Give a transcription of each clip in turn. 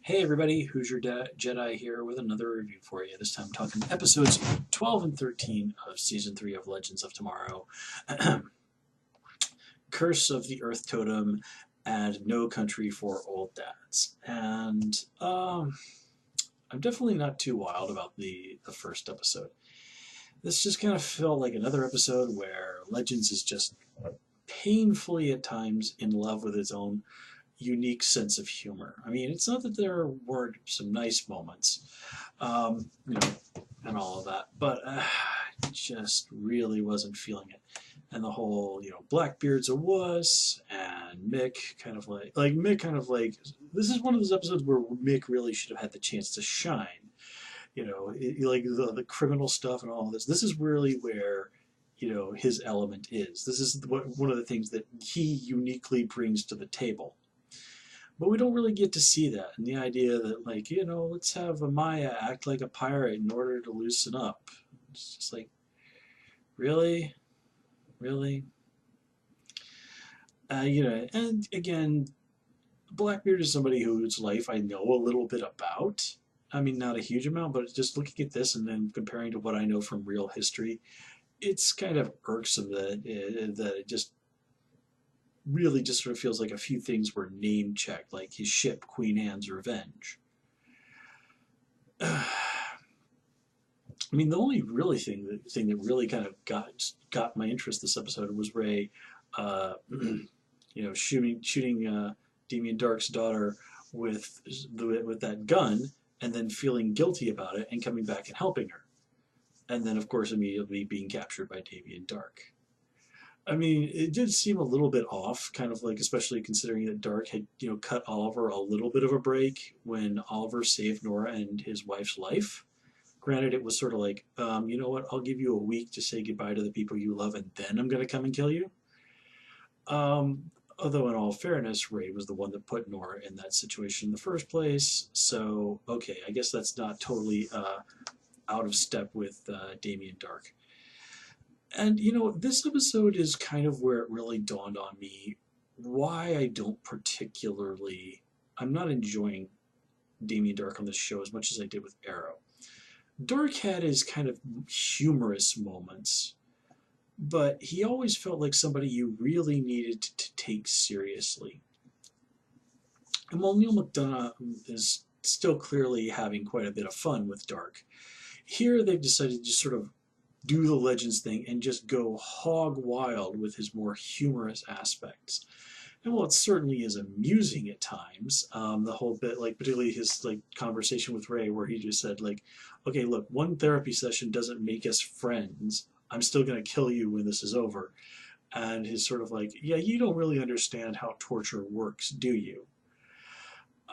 Hey everybody, Who's Your Jedi here with another review for you. This time I'm talking episodes 12 and 13 of Season 3 of Legends of Tomorrow. Curse of the Earth Totem and No Country for Old Dads. And I'm definitely not too wild about the first episode. This just kind of felt like another episode where Legends is just painfully at times in love with its own unique sense of humor. I mean, it's not that there weren't some nice moments, and all of that, but just really wasn't feeling it. And the whole, Blackbeard's a wuss, and Mick Mick this is one of those episodes where Mick really should have had the chance to shine. Like the criminal stuff and all of this. This is really where his element is. This is one of the things that he uniquely brings to the table. But we don't really get to see that. And the idea that, let's have a Maya act like a pirate in order to loosen up. It's just like, really? Really? And again, Blackbeard is somebody whose life I know a little bit about. I mean, not a huge amount, but just looking at this and then comparing to what I know from real history, it's kind of irksome that it just really just sort of feels like a few things were name checked, like his ship, Queen Anne's Revenge. I mean, the only really thing that really kind of got my interest this episode was Ray, shooting Damien Dark's daughter with that gun, and then feeling guilty about it and coming back and helping her, and then of course immediately being captured by Damien Dark. I mean, it did seem a little bit off, kind of like, especially considering that Dark had, cut Oliver a little bit of a break when Oliver saved Nora and his wife's life. Granted, it was sort of like, you know what, I'll give you a week to say goodbye to the people you love, and then I'm going to come and kill you. Although, in all fairness, Ray was the one that put Nora in that situation in the first place. So, okay, I guess that's not totally out of step with Damien Dark. And, this episode is kind of where it really dawned on me why I'm not enjoying Damien Dark on this show as much as I did with Arrow. Dark had his kind of humorous moments, but he always felt like somebody you really needed to take seriously. And while Neil McDonough is still clearly having quite a bit of fun with Dark, here they've decided to just sort of do the Legends thing and just go hog wild with his more humorous aspects. And while it certainly is amusing at times, the whole bit, like particularly his conversation with Ray, where he just said, okay, look, one therapy session doesn't make us friends. I'm still going to kill you when this is over. And his sort of yeah, you don't really understand how torture works, do you?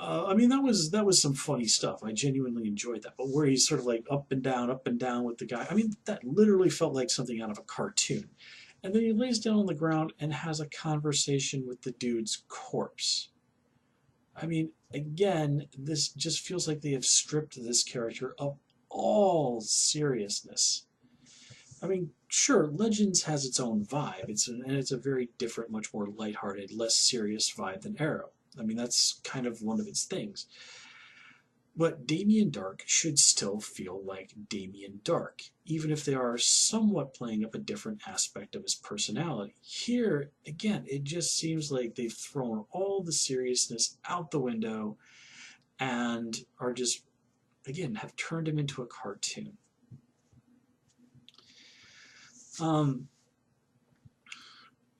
I mean, that was some funny stuff. I genuinely enjoyed that. But where he's sort of up and down with the guy, I mean, that literally felt like something out of a cartoon. And then he lays down on the ground and has a conversation with the dude's corpse. I mean, again, this just feels like they have stripped this character of all seriousness. I mean, sure, Legends has its own vibe. It's a very different, much more lighthearted, less serious vibe than Arrow. I mean, that's kind of one of its things. But Damien Dark should still feel like Damien Dark, even if they are somewhat playing up a different aspect of his personality. Here, again, it just seems like they've thrown all the seriousness out the window and are just, again, have turned him into a cartoon.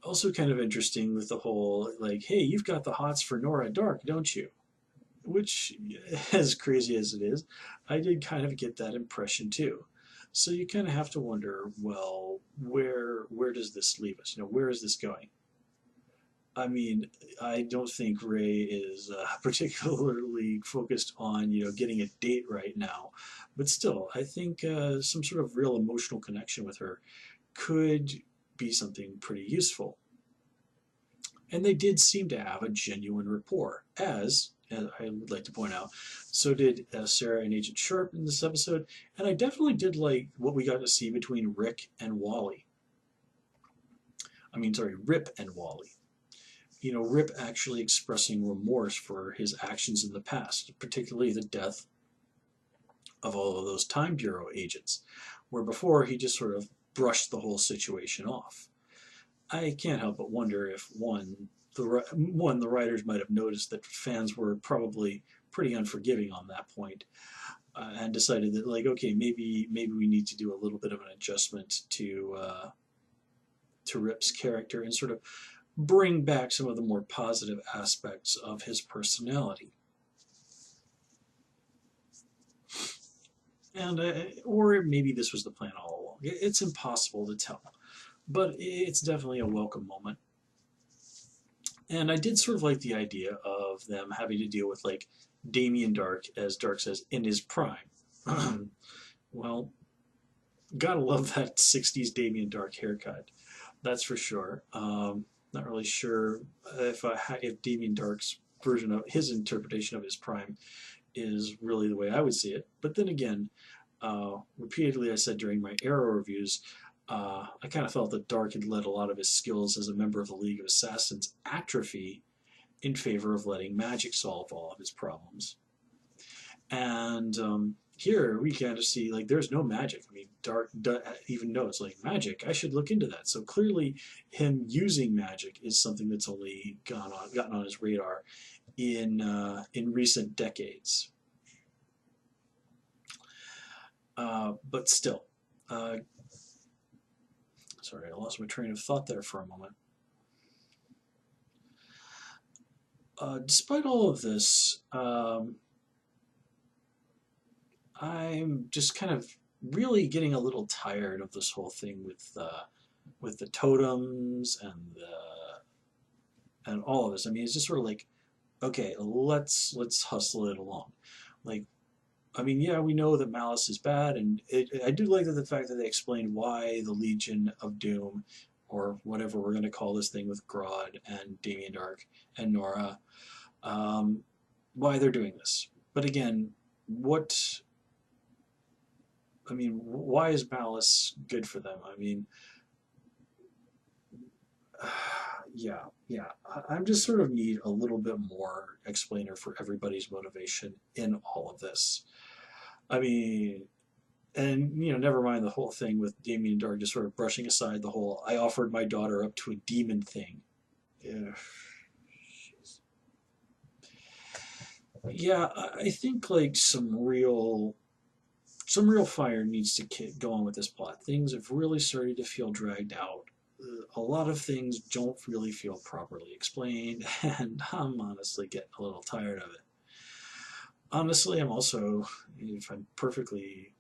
Also kind of interesting with the whole, hey, you've got the hots for Nora Dark, don't you? Which, as crazy as it is, I did kind of get that impression too. So you kind of have to wonder, well, where does this leave us? Where is this going? I mean, I don't think Ray is particularly focused on, getting a date right now. But still, I think some sort of real emotional connection with her could be something pretty useful. And they did seem to have a genuine rapport, as I would like to point out. So did Sarah and Agent Sharp in this episode, and I definitely did like what we got to see between Rick and Wally. I mean, sorry, Rip and Wally. Rip actually expressing remorse for his actions in the past, particularly the death of all of those Time Bureau agents, where before he just sort of brushed the whole situation off. I can't help but wonder if the writers might have noticed that fans were probably pretty unforgiving on that point, and decided that, like, okay, maybe we need to do a little bit of an adjustment to Rip's character and sort of bring back some of the more positive aspects of his personality. And or maybe this was the plan all along. It's impossible to tell, but it's definitely a welcome moment. And I did sort of like the idea of them having to deal with, like, Damien Dark, as Dark says, in his prime. Well, gotta love that 60s Damien Dark haircut. That's for sure. Not really sure if Damien Dark's version of his interpretation of his prime is really the way I would see it. But then again, repeatedly I said during my Arrow reviews, I kind of felt that Dark had let a lot of his skills as a member of the League of Assassins atrophy in favor of letting magic solve all of his problems. And here we kind of see, like, there's no magic. I mean, Dark even notes, like, magic, I should look into that. So clearly him using magic is something that's only gotten on his radar in recent decades. But still, sorry, I lost my train of thought there for a moment. Despite all of this, I'm just kind of really getting a little tired of this whole thing with the totems and all of this. I mean, it's just sort of like, okay, let's hustle it along. Like, I mean, yeah, we know that Malice is bad, and I do like the fact that they explained why the Legion of Doom, or whatever we're going to call this thing with Grodd and Damien Dark and Nora, why they're doing this. But again, why is Malice good for them? I mean, yeah. I'm just sort of need a little bit more explainer for everybody's motivation in all of this. I mean, and never mind the whole thing with Damien Dark just sort of brushing aside the whole "I offered my daughter up to a demon" thing. Yeah, I think, like, some real fire needs to go on with this plot. Things have really started to feel dragged out. A lot of things don't really feel properly explained, and I'm honestly getting a little tired of it. Honestly, I'm also, if I'm perfectly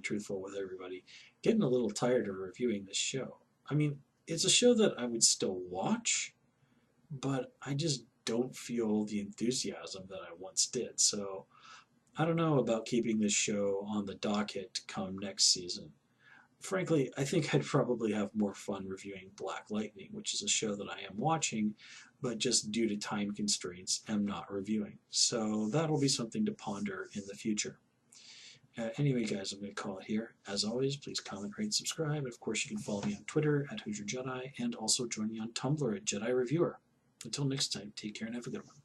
truthful with everybody, getting a little tired of reviewing this show. I mean, it's a show that I would still watch, but I just don't feel the enthusiasm that I once did. So I don't know about keeping this show on the docket come next season. Frankly, I think I'd probably have more fun reviewing Black Lightning, which is a show that I am watching, but just due to time constraints, am not reviewing. So that'll be something to ponder in the future. Anyway, guys, I'm going to call it here. As always, please comment, rate, subscribe. And of course, you can follow me on Twitter @HoosierJedi, and also join me on Tumblr @JediReviewer. Until next time, take care and have a good one.